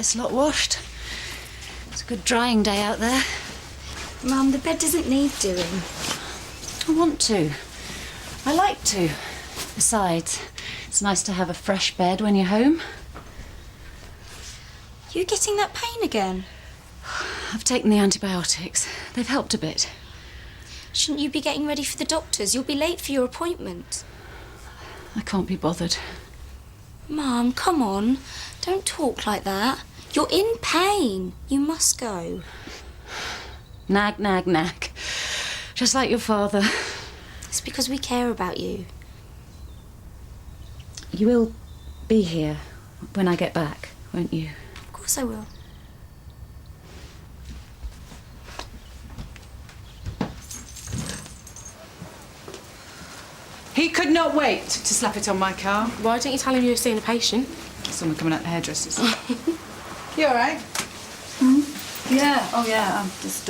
this lot washed. It's a good drying day out there. Mum, the bed doesn't need doing. I want to. I like to. Besides, it's nice to have a fresh bed when you're home. You getting that pain again? I've taken the antibiotics. They've helped a bit. Shouldn't you be getting ready for the doctors? You'll be late for your appointment. I can't be bothered. Mum, come on. Don't talk like that. You're in pain. You must go. Nag, nag, nag. Just like your father. It's because we care about you. You will be here when I get back, won't you? Of course I will. He could not wait to slap it on my car. Why don't you tell him you were seeing a patient? Someone coming out the hairdressers. You all right? Yeah, oh yeah, I'm just,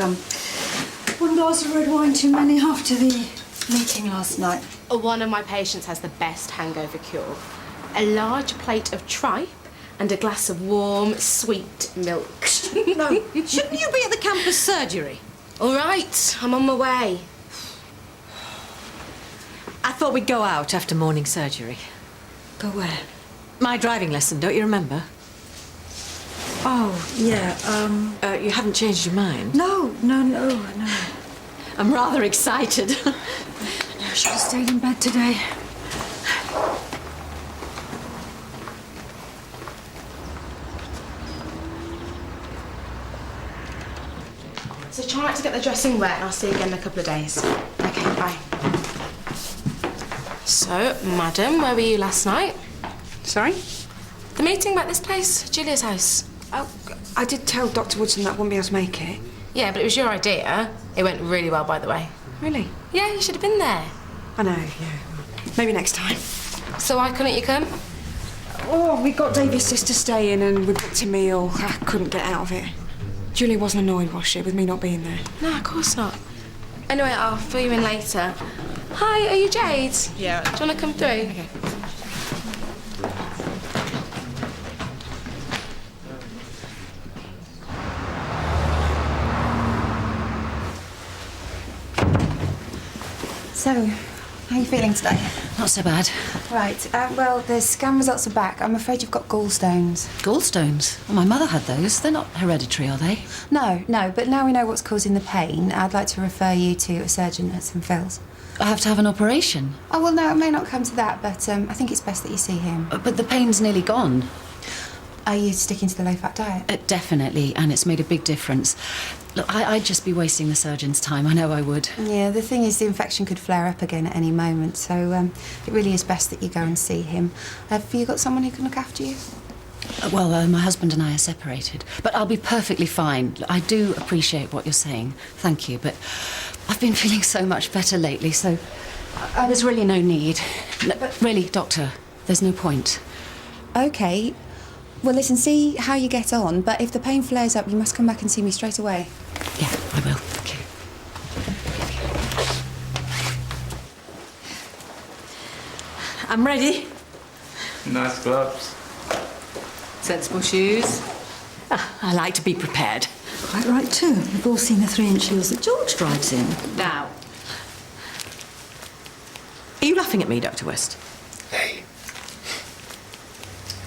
one glass of red wine too many after the meeting last night. One of my patients has the best hangover cure. A large plate of tripe and a glass of warm, sweet milk. No, shouldn't you be at the campus surgery? All right, I'm on my way. I thought we'd go out after morning surgery. Go where? My driving lesson, don't you remember? Oh, yeah, You haven't changed your mind? no. I'm rather excited. I should have stayed in bed today. So try not to get the dressing wet and I'll see you again in a couple of days. Okay, bye. So, madam, where were you last night? Sorry? The meeting about this place, Julia's house. Oh, I did tell Dr. Woodson that I wouldn't be able to make it. Yeah, but it was your idea. It went really well, by the way. Really? Yeah, you should have been there. I know, yeah. Maybe next time. So why couldn't you come? Oh, we got David's sister staying and we booked a meal. I couldn't get out of it. Julie wasn't annoyed, was she, with me not being there? No, of course not. Anyway, I'll fill you in later. Hi, are you Jade? Yeah. Do you want to come through? Okay. So, how are you feeling today? Not so bad. Right, well, the scan results are back. I'm afraid you've got gallstones. Gallstones? Well, my mother had those. They're not hereditary, are they? No, but now we know what's causing the pain, I'd like to refer you to a surgeon at St Phil's. I have to have an operation. Oh, well, no, it may not come to that, but I think it's best that you see him. But the pain's nearly gone. Are you sticking to the low-fat diet? Definitely, and it's made a big difference. Look, I'd just be wasting the surgeon's time. I know I would. Yeah, the thing is the infection could flare up again at any moment, so it really is best that you go and see him. Have you got someone who can look after you? Well, my husband and I are separated, but I'll be perfectly fine. I do appreciate what you're saying. Thank you, but I've been feeling so much better lately, so there's really no need. Really, doctor, there's no point. OK. Well, listen, see how you get on, but if the pain flares up, you must come back and see me straight away. Yeah, I will. Thank you. I'm ready. Nice gloves. Sensible shoes. I like to be prepared. Quite right, too. We've all seen the 3-inch heels that George drives in. Now, are you laughing at me, Dr. West? Hey.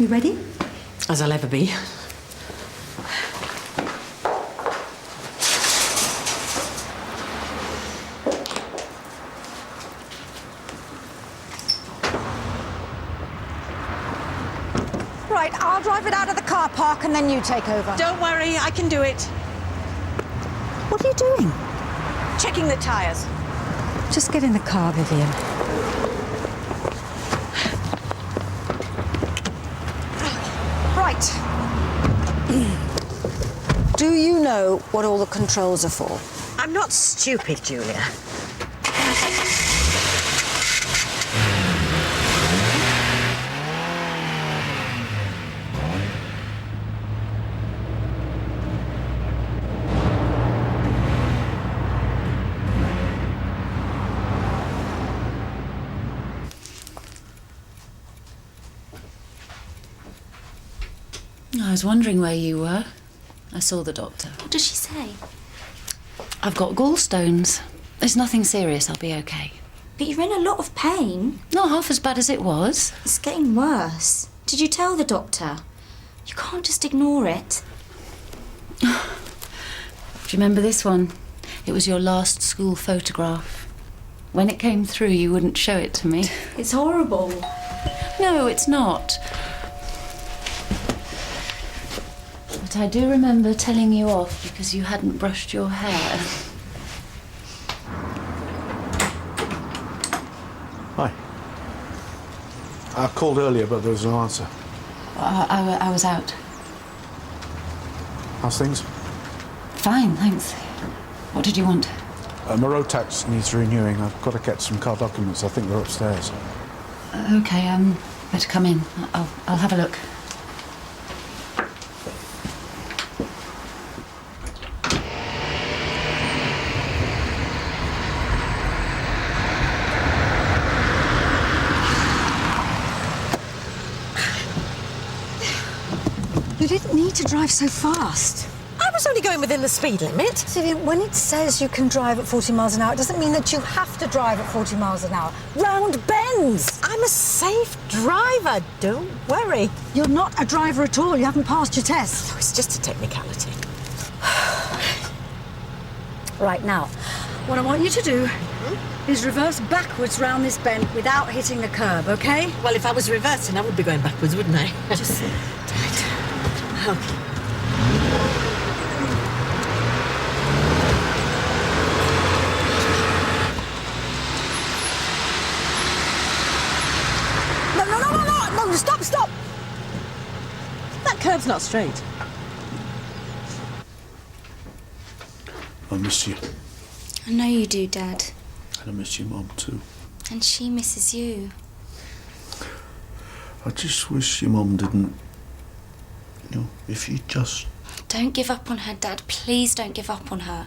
You ready? As I'll ever be. Right, I'll drive it out of the car park and then you take over. Don't worry, I can do it. What are you doing? Checking the tyres. Just get in the car, Vivian. Right. Do you know what all the controls are for? I'm not stupid, Julia. was wondering where you were. I saw the doctor. What does she say? I've got gallstones. There's nothing serious. I'll be okay. But you're in a lot of pain. Not half as bad as it was. It's getting worse. Did you tell the doctor? You can't just ignore it. Do you remember this one? It was your last school photograph. When it came through, you wouldn't show it to me. It's horrible. No, it's not. But I do remember telling you off because you hadn't brushed your hair. Hi. I called earlier, but there was no answer. I was out. How's things? Fine, thanks. What did you want? My road tax needs renewing. I've got to get some car documents. I think they're upstairs. Okay, better come in. I'll have a look. You didn't need to drive so fast. I was only going within the speed limit. Vivian, when it says you can drive at 40 miles an hour, it doesn't mean that you have to drive at 40 miles an hour. Round bends! I'm a safe driver, don't worry. You're not a driver at all. You haven't passed your test. Oh, it's just a technicality. Right, now, what I want you to do is reverse backwards round this bend without hitting the curb, OK? Well, if I was reversing, I would be going backwards, wouldn't I? Just... Okay. No, stop! That curb's not straight. I miss you. I know you do, Dad. And I miss your mum, too. And she misses you. I just wish your mum didn't... You know, if you just... Don't give up on her, Dad. Please don't give up on her.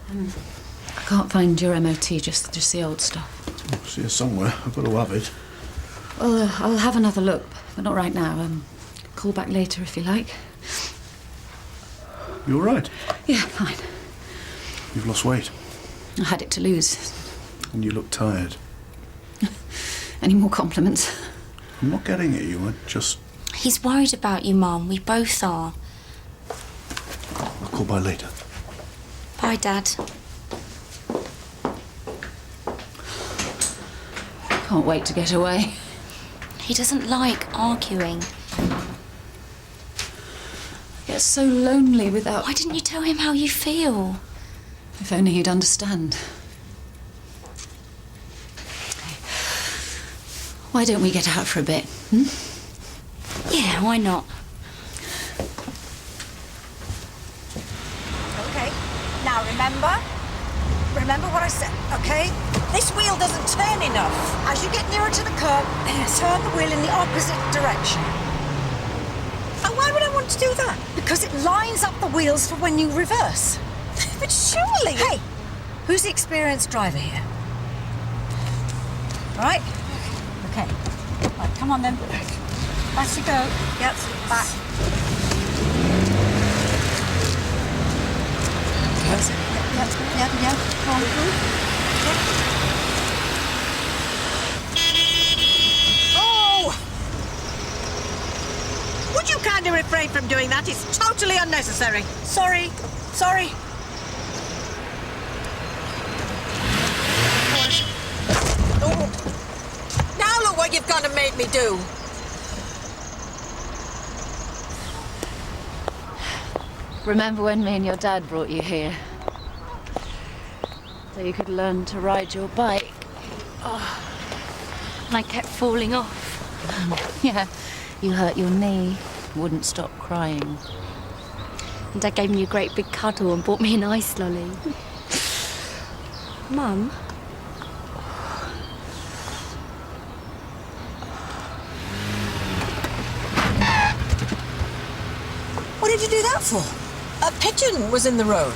I can't find your MOT, just the old stuff. Oh, see it somewhere. I've got to have it. Well, I'll have another look, but not right now. Call back later if you like. You all right? Yeah, fine. You've lost weight. I had it to lose. And you look tired. Any more compliments? I'm not getting at you. I just... He's worried about you, Mum. We both are. I'll call by later. Bye, Dad. Can't wait to get away. He doesn't like arguing. I get so lonely without... Why didn't you tell him how you feel? If only he'd understand. Why don't we get out for a bit, Yeah, why not? OK, now remember what I said, OK? This wheel doesn't turn enough. As you get nearer to the curb, turn the wheel in the opposite direction. And why would I want to do that? Because it lines up the wheels for when you reverse. But surely... Hey, who's the experienced driver here? All right? OK. Right, come on then. Back you go. Yep, back. Yep. Go on. Oh! Would you kindly refrain from doing that? It's totally unnecessary. Sorry. Oh. Now look what you've gone and made me do. Remember when me and your dad brought you here? So you could learn to ride your bike. And I kept falling off. Yeah, you hurt your knee. Wouldn't stop crying. And Dad gave me a great big cuddle and bought me an ice lolly. Mum? What did you do that for? A pigeon was in the road.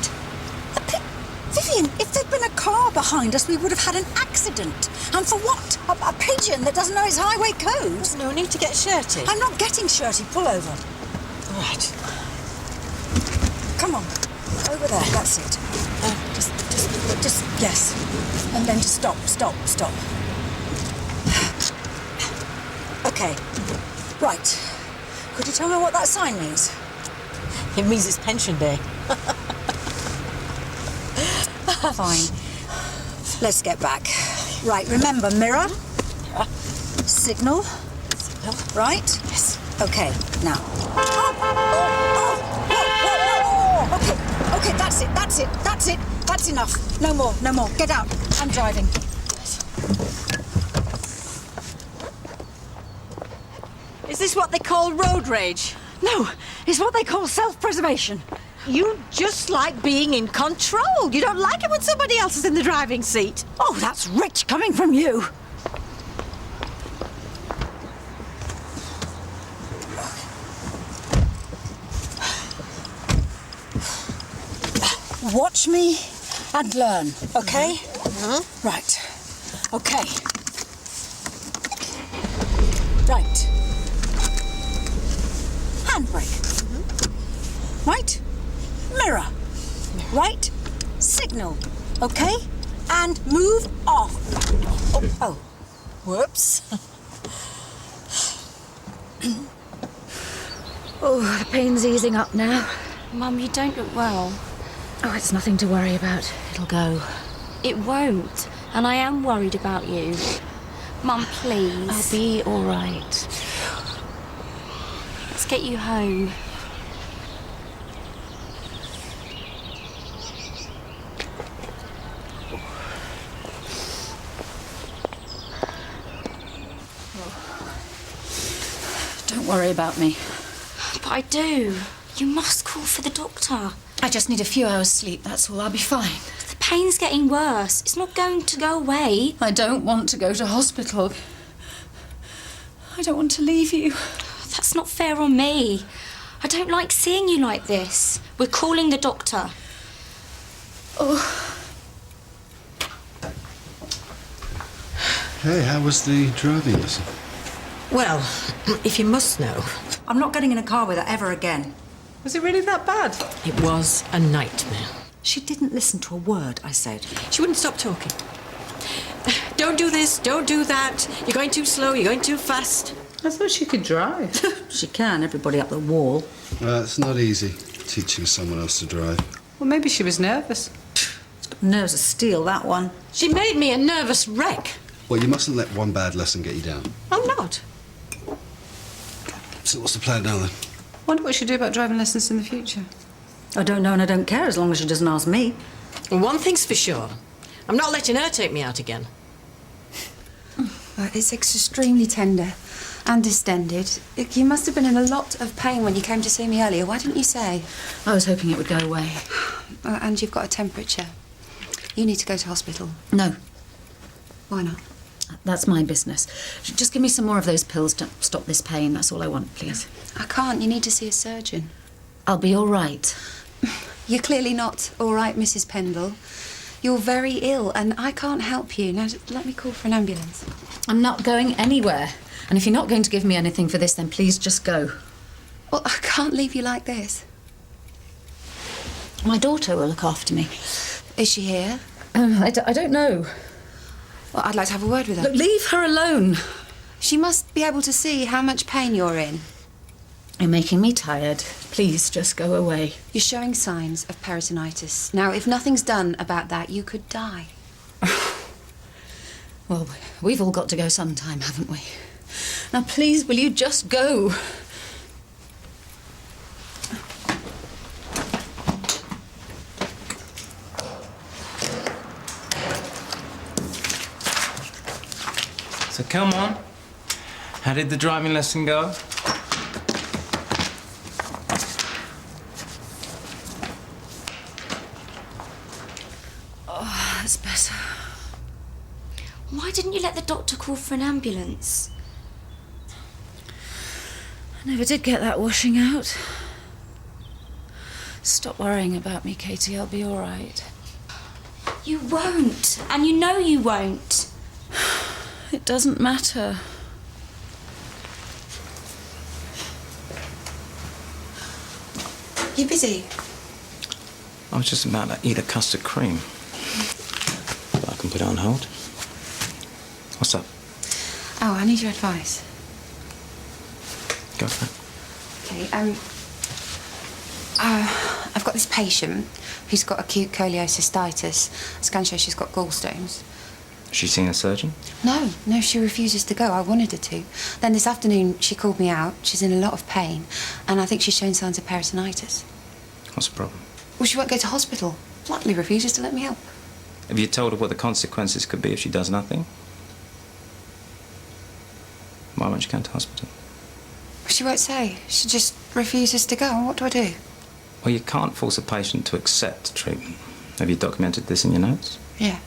Vivian, if there'd been a car behind us, we would have had an accident. And for what? A pigeon that doesn't know its highway codes? No need to get shirty. I'm not getting shirty. Pull over. Right. Come on. Over there. That's it. Just, yes. And then just stop. Okay. Right. Could you tell me what that sign means? It means it's pension day. Fine. Let's get back. Right, remember, mirror. Signal. Right? Yes. Okay, now. Okay, that's it. That's enough. No more. Get out. I'm driving. Is this what they call road rage? No, it's what they call self-preservation. You just like being in control. You don't like it when somebody else is in the driving seat. Oh, that's rich coming from you. Watch me and learn, okay? Mm-hmm. Right. Okay. Right. Handbrake. Mm-hmm. Right. Mirror. Right. Signal. Okay? And move off. Oh. Whoops. Oh, the pain's easing up now. Mum, you don't look well. Oh, it's nothing to worry about. It'll go. It won't. And I am worried about you. Mum, please. I'll be all right. Let's get you home. Don't worry about me. But I do. You must call for the doctor. I just need a few hours sleep, that's all. I'll be fine. The pain's getting worse. It's not going to go away. I don't want to go to hospital. I don't want to leave you. That's not fair on me. I don't like seeing you like this. We're calling the doctor. Oh. Hey, how was the driving lesson? Well, if you must know, I'm not getting in a car with her ever again. Was it really that bad? it was a nightmare. She didn't listen to a word I said. She wouldn't stop talking. Don't do this, don't do that. You're going too slow, you're going too fast. I thought she could drive. She can, everybody up the wall. It's not easy teaching someone else to drive. Well, maybe she was nervous. Nerves of steel, that one. She made me a nervous wreck. Well, you mustn't let one bad lesson get you down. I'm not. So what's the plan now, then? Wonder what she'll do about driving lessons in the future. I don't know and I don't care as long as she doesn't ask me. Well, one thing's for sure. I'm not letting her take me out again. It's extremely tender and distended. You must have been in a lot of pain when you came to see me earlier. Why didn't you say? I was hoping it would go away. And you've got a temperature. You need to go to hospital. No, Why not? that's my business. Just give me some more of those pills to stop this pain. That's all I want, please. I can't. You need to see a surgeon. I'll be all right. You're clearly not all right, Mrs. Pendle. You're very ill and I can't help you. Now, just let me call for an ambulance. I'm not going anywhere. And if you're not going to give me anything for this, then please just go. Well, I can't leave you like this. My daughter will look after me. Is she here? I don't know. Well, I'd like to have a word with her. Look, leave her alone. She must be able to see how much pain you're in. You're making me tired. Please just go away. You're showing signs of peritonitis. Now, if nothing's done about that, you could die. Well, we've all got to go sometime, haven't we? Now, please, will you just go? So come on. How did the driving lesson go? Oh, that's better. Why didn't you let the doctor call for an ambulance? I never did get that washing out. Stop worrying about me, Katie. I'll be all right. You won't, and you know you won't. It doesn't matter. You busy? I was just about to eat a custard cream. But I can put it on hold. What's up? Oh, I need your advice. Go for it. Okay, I've got this patient who's got acute cholecystitis. Scan shows she's got gallstones. Has she seen a surgeon? No, she refuses to go. I wanted her to. Then this afternoon, she called me out. She's in a lot of pain, and I think she's shown signs of peritonitis. What's the problem? Well, she won't go to hospital. Flatly refuses to let me help. Have you told her what the consequences could be if she does nothing? Why won't she go to hospital? She won't say. She just refuses to go. What do I do? Well, you can't force a patient to accept treatment. Have you documented this in your notes? Yeah.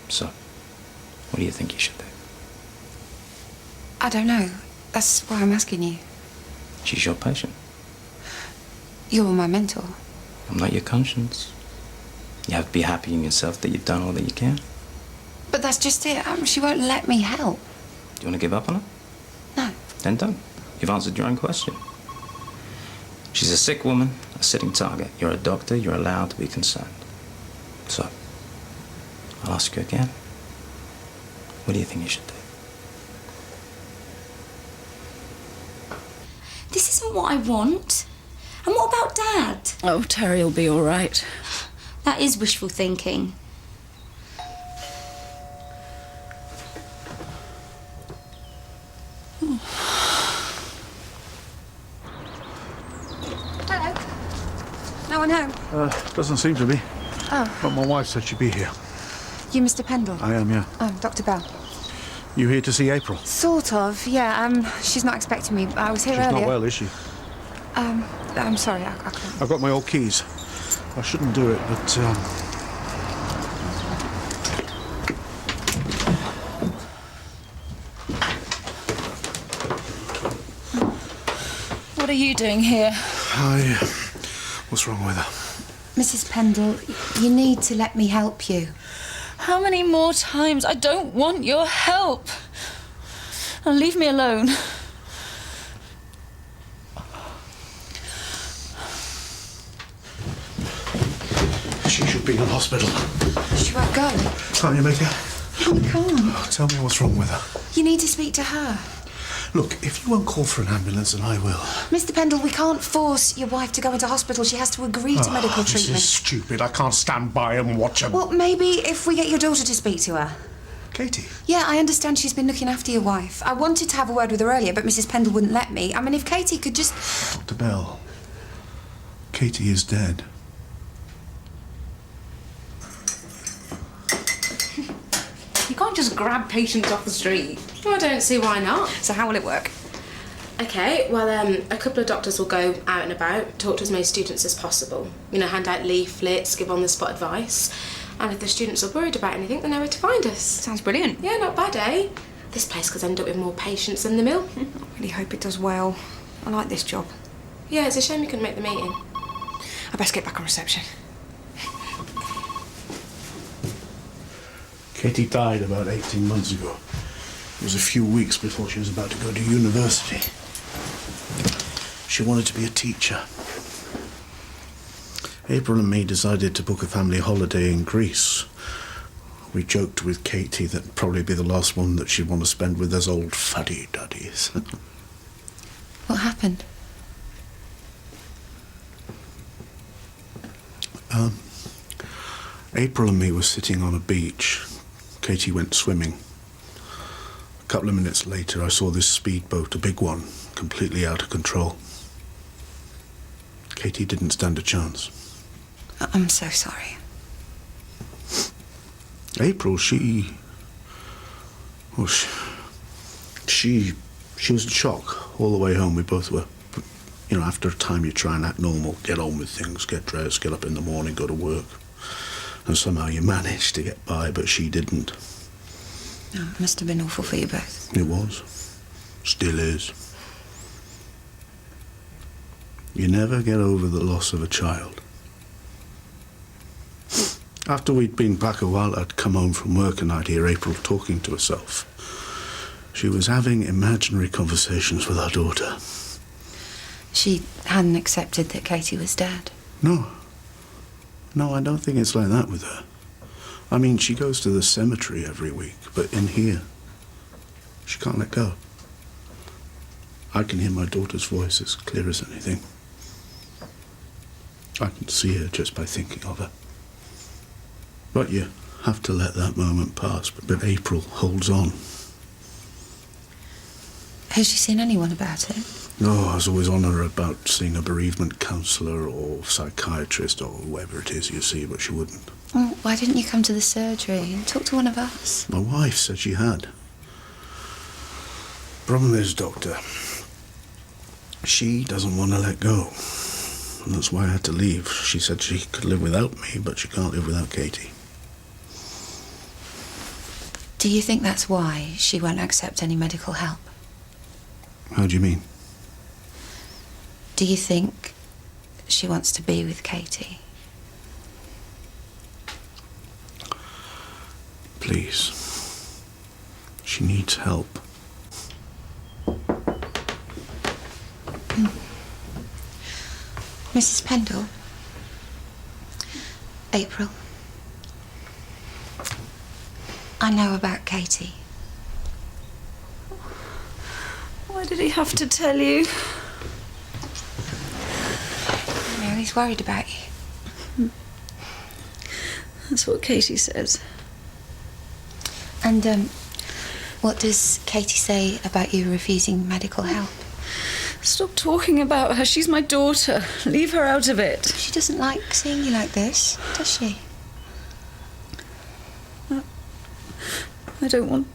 So, what do you think you should do? I don't know. That's why I'm asking you. She's your patient. You're my mentor. I'm not your conscience. You have to be happy in yourself that you've done all that you can. But that's just it. She won't let me help. Do you want to give up on her? No. Then don't. You've answered your own question. She's a sick woman, a sitting target. You're a doctor, you're allowed to be concerned. So, I'll ask you again. What do you think you should do? This isn't what I want. And what about Dad? Oh, Terry'll be all right. That is wishful thinking. Hello. No one home? Doesn't seem to be. Oh. But my wife said she'd be here. You Mr. Pendle? I am, yeah. Oh, Dr. Bell. You here to see April? Sort of, yeah. She's not expecting me. I was here She's earlier. not well, is she? I'm sorry, I can't. I've got my old keys. I shouldn't do it, but, What are you doing here? What's wrong with her? Mrs. Pendle, you need to let me help you. How many more times? I don't want your help. Now leave me alone. She should be in hospital. She won't go. Can't you make her? No, I can't. Oh, tell me what's wrong with her. You need to speak to her. Look, if you won't call for an ambulance, then I will. Mr. Pendle, we can't force your wife to go into hospital. She has to agree to medical This treatment. is stupid. I can't stand by and watch her. Well, maybe if we get your daughter to speak to her. Katie? Yeah, I understand she's been looking after your wife. I wanted to have a word with her earlier, but Mrs. Pendle wouldn't let me. I mean, if Katie could just... Dr. Bell, Katie is dead. You can't just grab patients off the street. Well, I don't see why not. So how will it work? Okay, well, a couple of doctors will go out and about, talk to as many students as possible. You know, hand out leaflets, give on-the-spot advice. And if the students are worried about anything, they know where to find us. Sounds brilliant. Yeah, not bad, eh? This place could end up with more patients than the mill. I really hope it does well. I like this job. Yeah, it's a shame you couldn't make the meeting. I best get back on reception. Katie died about 18 months ago. It was a few weeks before she was about to go to university. She wanted to be a teacher. April and me decided to book a family holiday in Greece. We joked with Katie that it'd probably be the last one that she'd want to spend with us old fuddy-duddies. What happened? April and me were sitting on a beach. Katie went swimming. A couple of minutes later, I saw this speedboat, a big one, completely out of control. Katie didn't stand a chance. I'm so sorry. April, she was in shock all the way home. We both were. But, you know, after a time you try and act normal, get on with things, get dressed, get up in the morning, go to work. And somehow you managed to get by, but she didn't. Oh, it must have been awful for you both. It was. Still is. You never get over the loss of a child. After we'd been back a while, I'd come home from work and I'd hear April talking to herself. She was having imaginary conversations with our daughter. She hadn't accepted that Katie was dead. No. No, I don't think it's like that with her. I mean, she goes to the cemetery every week, but in here, she can't let go. I can hear my daughter's voice as clear as anything. I can see her just by thinking of her. But you have to let that moment pass. But April holds on. Has she seen anyone about it? No, I was always on her about seeing a bereavement counsellor or psychiatrist or whoever it is you see, but she wouldn't. Well, why didn't you come to the surgery and talk to one of us? My wife said she had. Problem is, Doctor, she doesn't want to let go. And that's why I had to leave. She said she could live without me, but she can't live without Katie. Do you think that's why she won't accept any medical help? How do you mean? Do you think she wants to be with Katie? Please. She needs help. Mrs. Pendle? April? I know about Katie. Why did he have to tell you? No, he's worried about you. That's what Katie says. And, what does Katie say about you refusing medical help? Stop talking about her. She's my daughter. Leave her out of it. She doesn't like seeing you like this, does she? I don't want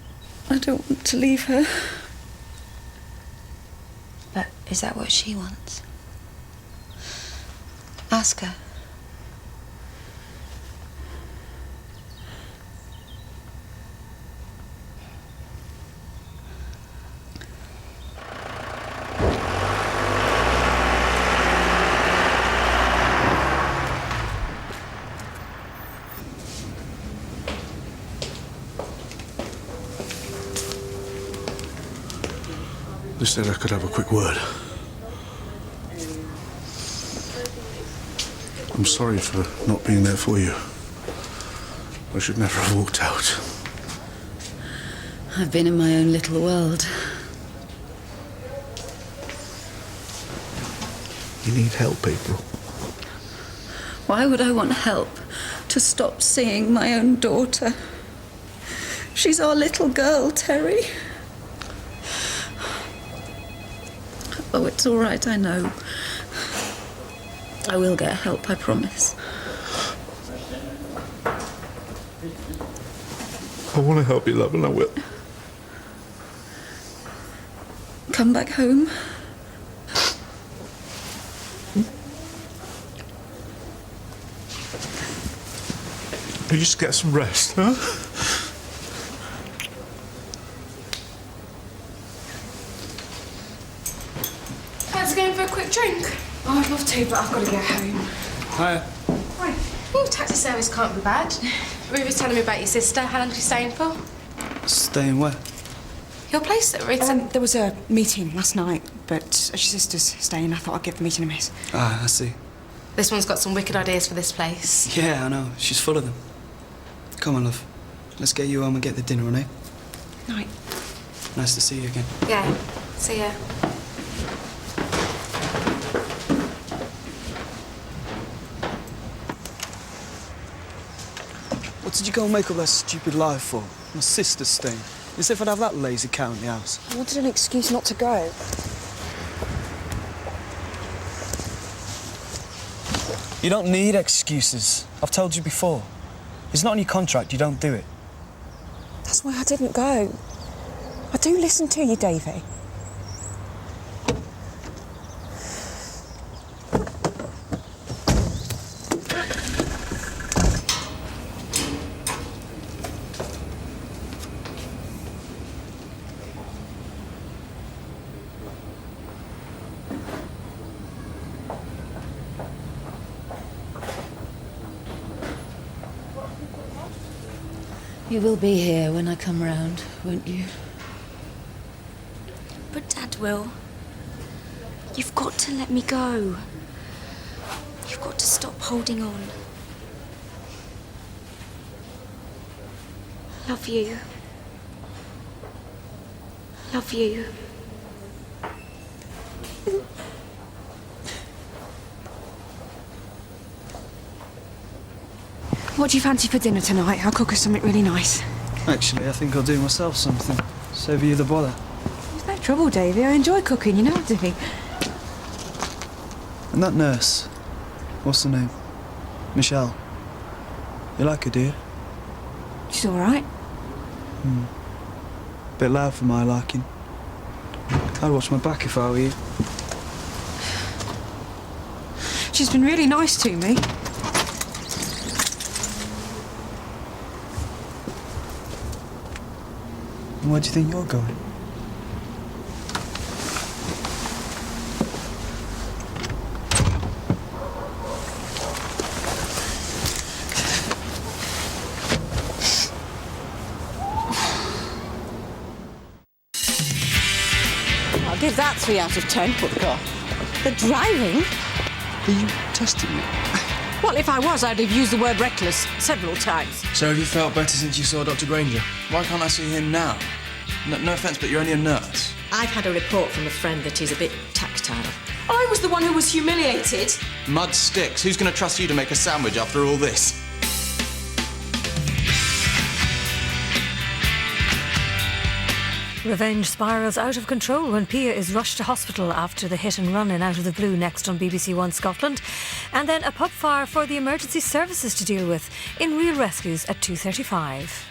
to leave her. But is that what she wants? Ask her. They said I could have a quick word. I'm sorry for not being there for you. I should never have walked out. I've been in my own little world. You need help, April. Why would I want help to stop seeing my own daughter? She's our little girl, Terry. Oh, it's all right, I know. I will get help, I promise. I want to help you, love, and I will. Come back home. You just get some rest, huh? Let's go for a quick drink. Oh, I'd love to, but I've got to get home. Hiya. Right. Oh, taxi service can't be bad. Ruby was telling me about your sister. How long are you staying for? Staying where? Your place at Ritz. There was a meeting last night, but as your sister's staying, I thought I'd give the meeting a miss. Ah, I see. This one's got some wicked ideas for this place. Yeah, I know. She's full of them. Come on, love. Let's get you home and get the dinner on, eh? Night. Nice to see you again. Yeah. See ya. What did you go and make up that stupid lie for? My sister's staying. As if I'd have that lazy cow in the house. I wanted an excuse not to go. You don't need excuses. I've told you before. It's not in your contract, you don't do it. That's why I didn't go. I do listen to you, Davey. You will be here when I come round, won't you? But Dad will. You've got to let me go. You've got to stop holding on. Love you. Love you. What do you fancy for dinner tonight? I'll cook us something really nice. Actually, I think I'll do myself something. Save you the bother. There's no trouble, Davy. I enjoy cooking, you know, Davy. And that nurse, what's her name? Michelle. You like her, do you? She's all right. Bit loud for my liking. I'd watch my back if I were you. She's been really nice to me. And where do you think you're going? I'll give that 3 out of 10. What car? The driving? Are you testing me? Well, if I was, I'd have used the word reckless several times. So have you felt better since you saw Dr. Granger? Why can't I see him now? No offence, but you're only a nurse. I've had a report from a friend that he's a bit tactile. I was the one who was humiliated. Mud sticks. Who's going to trust you to make a sandwich after all this? Revenge spirals out of control when Pia is rushed to hospital after the hit and run in Out of the Blue, next on BBC1 Scotland. And then a pub fire for the emergency services to deal with in Real Rescues at 2:35.